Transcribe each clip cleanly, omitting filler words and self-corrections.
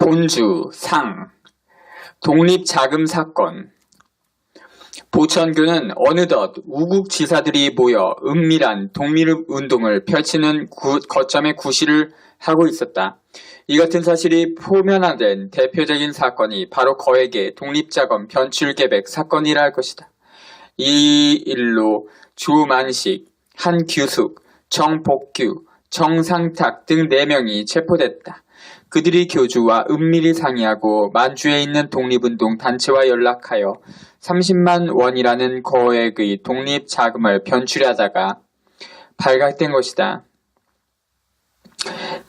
본주, 상, 독립자금 사건. 보천교는 어느덧 우국 지사들이 모여 은밀한 독립운동을 펼치는 거점에 구실을 하고 있었다. 이 같은 사실이 표면화된 대표적인 사건이 바로 거액의 독립자금 변출계백 사건이라 할 것이다. 이 일로 조만식, 한규숙, 정복규, 정상탁 등 4명이 체포됐다. 그들이 교주와 은밀히 상의하고 만주에 있는 독립운동 단체와 연락하여 30만 원이라는 거액의 독립자금을 변출하다가 발각된 것이다.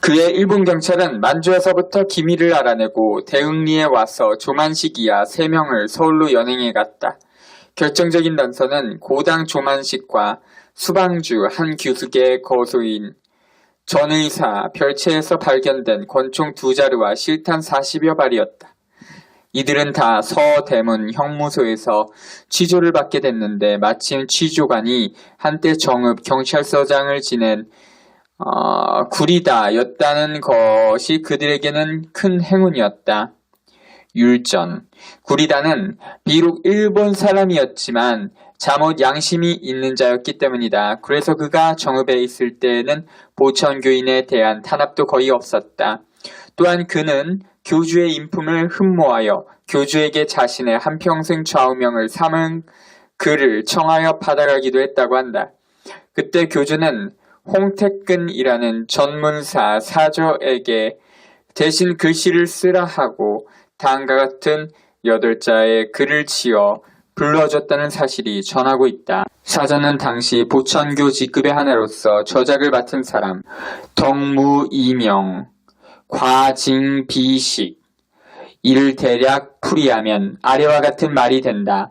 그의 일본 경찰은 만주에서부터 기밀을 알아내고 대흥리에 와서 조만식이야 3명을 서울로 연행해 갔다. 결정적인 단서는 고당 조만식과 수방주 한규숙의 거소인 전의사 별채에서 발견된 권총 2자루와 실탄 40여 발이었다. 이들은 다 서대문 형무소에서 취조를 받게 됐는데 마침 취조관이 한때 정읍 경찰서장을 지낸 구리다였다는 것이 그들에게는 큰 행운이었다. 율전. 구리다는 비록 일본 사람이었지만 잠옷 양심이 있는 자였기 때문이다. 그래서 그가 정읍에 있을 때에는 보천교인에 대한 탄압도 거의 없었다. 또한 그는 교주의 인품을 흠모하여 교주에게 자신의 한평생 좌우명을 삼은 글을 청하여 받아가기도 했다고 한다. 그때 교주는 홍택근이라는 전문사 사저에게 대신 글씨를 쓰라 하고 다음과 같은 8자의 글을 지어 불러줬다는 사실이 전하고 있다. 사전은 당시 보천교 직급의 하나로서 저작을 맡은 사람, 덕무이명, 과징비식, 이를 대략 풀이하면 아래와 같은 말이 된다.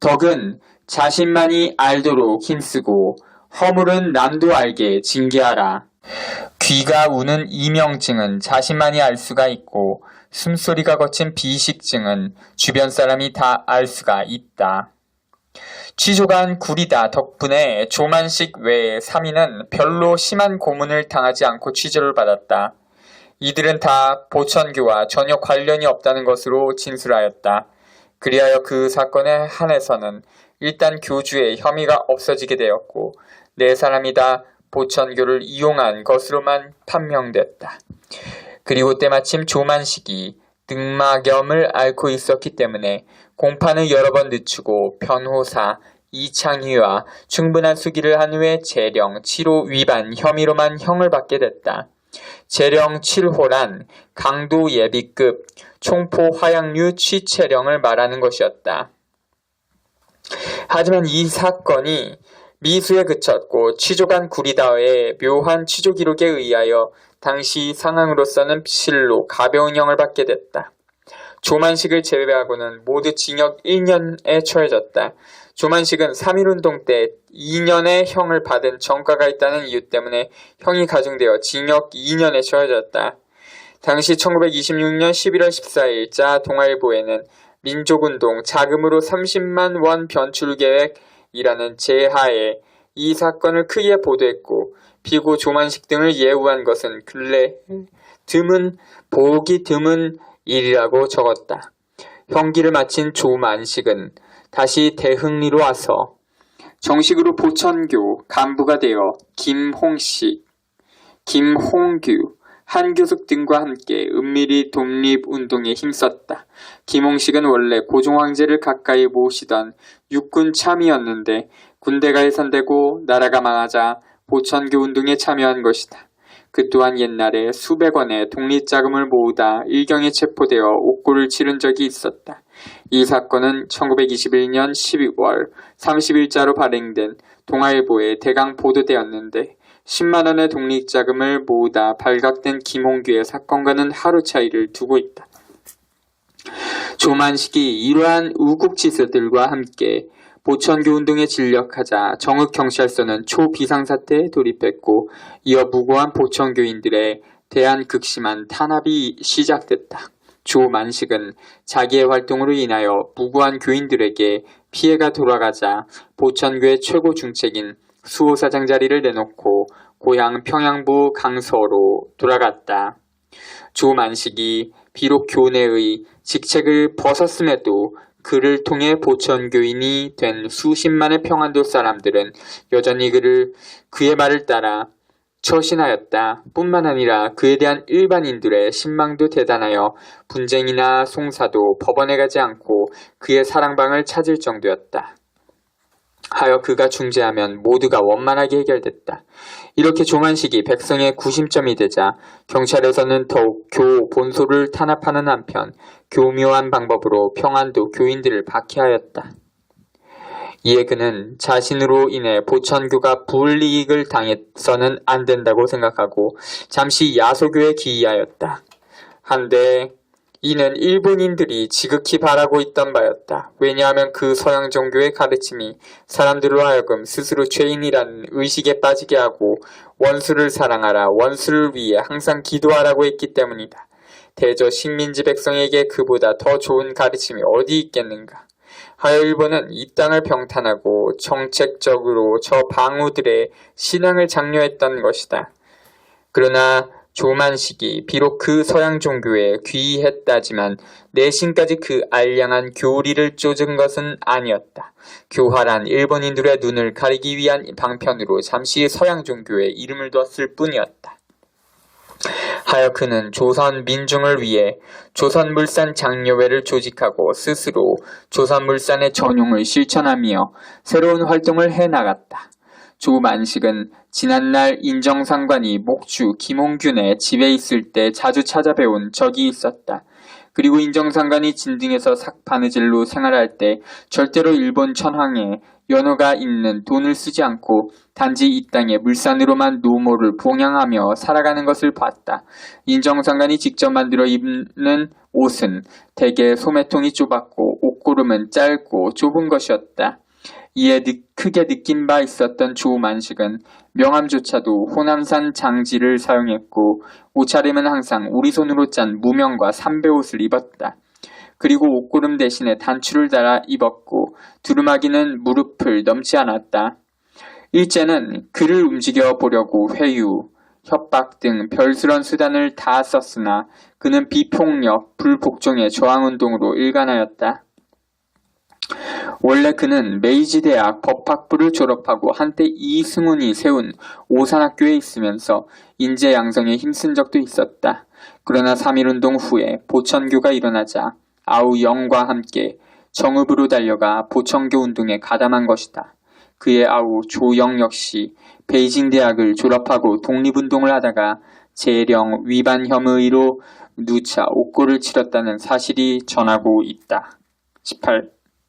덕은 자신만이 알도록 힘쓰고 허물은 남도 알게 징계하라. 귀가 우는 이명증은 자신만이 알 수가 있고 숨소리가 거친 비식증은 주변 사람이 다 알 수가 있다. 취조관 구리다 덕분에 조만식 외에 3인은 별로 심한 고문을 당하지 않고 취조를 받았다. 이들은 다 보천교와 전혀 관련이 없다는 것으로 진술하였다. 그리하여 그 사건에 한해서는 일단 교주의 혐의가 없어지게 되었고 4사람이 다 보천교를 이용한 것으로만 판명됐다. 그리고 때마침 조만식이 늑막염을 앓고 있었기 때문에 공판을 여러 번 늦추고 변호사 이창희와 충분한 수기를 한 후에 재령 7호 위반 혐의로만 형을 받게 됐다. 재령 7호란 강도 예비급 총포 화약류 취체령을 말하는 것이었다. 하지만 이 사건이 미수에 그쳤고 취조관 구리다의 묘한 취조 기록에 의하여 당시 상황으로서는 실로 가벼운 형을 받게 됐다. 조만식을 제외하고는 모두 징역 1년에 처해졌다. 조만식은 3.1운동 때 2년의 형을 받은 전과가 있다는 이유 때문에 형이 가중되어 징역 2년에 처해졌다. 당시 1926년 11월 14일자 동아일보에는 민족운동 자금으로 30만 원 변출 계획이라는 제하에 이 사건을 크게 보도했고 피고 조만식 등을 예우한 것은 근래 보기 드문 일이라고 적었다. 형기를 마친 조만식은 다시 대흥리로 와서 정식으로 보천교 간부가 되어 김홍식, 김홍규, 한교숙 등과 함께 은밀히 독립운동에 힘썼다. 김홍식은 원래 고종황제를 가까이 모시던 육군 참이었는데 군대가 해산되고 나라가 망하자 보천교 운동에 참여한 것이다. 그 또한 옛날에 수백 원의 독립자금을 모으다 일경에 체포되어 옥고를 치른 적이 있었다. 이 사건은 1921년 12월 30일자로 발행된 동아일보에 대강 보도되었는데 10만 원의 독립자금을 모으다 발각된 김홍규의 사건과는 하루 차이를 두고 있다. 조만식이 이러한 우국지사들과 함께 보천교 운동에 진력하자 정읍경찰서는 초비상사태에 돌입했고 이어 무고한 보천교인들에 대한 극심한 탄압이 시작됐다. 조만식은 자기의 활동으로 인하여 무고한 교인들에게 피해가 돌아가자 보천교의 최고 중책인 수호사장 자리를 내놓고 고향 평양부 강서로 돌아갔다. 조만식이 비록 교내의 직책을 벗었음에도 그를 통해 보천교인이 된 수십만의 평안도 사람들은 여전히 그의 말을 따라 처신하였다. 뿐만 아니라 그에 대한 일반인들의 신망도 대단하여 분쟁이나 송사도 법원에 가지 않고 그의 사랑방을 찾을 정도였다. 하여 그가 중재하면 모두가 원만하게 해결됐다. 이렇게 조만식이 백성의 구심점이 되자 경찰에서는 더욱 교 본소를 탄압하는 한편 교묘한 방법으로 평안도 교인들을 박해하였다. 이에 그는 자신으로 인해 보천교가 불이익을 당해서는 안 된다고 생각하고 잠시 야소교에 귀의하였다. 한데 이는 일본인들이 지극히 바라고 있던 바였다. 왜냐하면 그 서양 종교의 가르침이 사람들로 하여금 스스로 죄인이라는 의식에 빠지게 하고 원수를 사랑하라, 원수를 위해 항상 기도하라고 했기 때문이다. 대저 식민지 백성에게 그보다 더 좋은 가르침이 어디 있겠는가. 하여 일본은 이 땅을 병탄하고 정책적으로 저 방우들의 신앙을 장려했던 것이다. 그러나 조만식이 비록 그 서양 종교에 귀의했다지만 내신까지 그 알량한 교리를 쫓은 것은 아니었다. 교활한 일본인들의 눈을 가리기 위한 방편으로 잠시 서양 종교에 이름을 두었을 뿐이었다. 하여 그는 조선 민중을 위해 조선물산 장려회를 조직하고 스스로 조선물산의 전용을 실천하며 새로운 활동을 해나갔다. 조만식은 지난날 인정상관이 목주 김홍균의 집에 있을 때 자주 찾아뵈온 적이 있었다. 그리고 인정상관이 진등에서 삭바느질로 생활할 때 절대로 일본 천황에 연호가 있는 돈을 쓰지 않고 단지 이 땅의 물산으로만 노모를 봉양하며 살아가는 것을 봤다. 인정상관이 직접 만들어 입는 옷은 대개 소매통이 좁았고 옷고름은 짧고 좁은 것이었다. 이에 크게 느낀 바 있었던 조만식은 명함조차도 호남산 장지를 사용했고 옷차림은 항상 우리손으로 짠 무명과 삼배옷을 입었다. 그리고 옷고름 대신에 단추를 달아 입었고 두루마기는 무릎을 넘지 않았다. 일제는 그를 움직여 보려고 회유, 협박 등 별스런 수단을 다 썼으나 그는 비폭력, 불복종의 저항운동으로 일관하였다. 원래 그는 메이지대학 법학부를 졸업하고 한때 이승훈이 세운 오산학교에 있으면서 인재 양성에 힘쓴 적도 있었다. 그러나 3.1운동 후에 보천교가 일어나자 아우 영과 함께 정읍으로 달려가 보천교 운동에 가담한 것이다. 그의 아우 조영 역시 베이징 대학을 졸업하고 독립운동을 하다가 재령 위반 혐의로 누차 옥고를 치렀다는 사실이 전하고 있다. 18.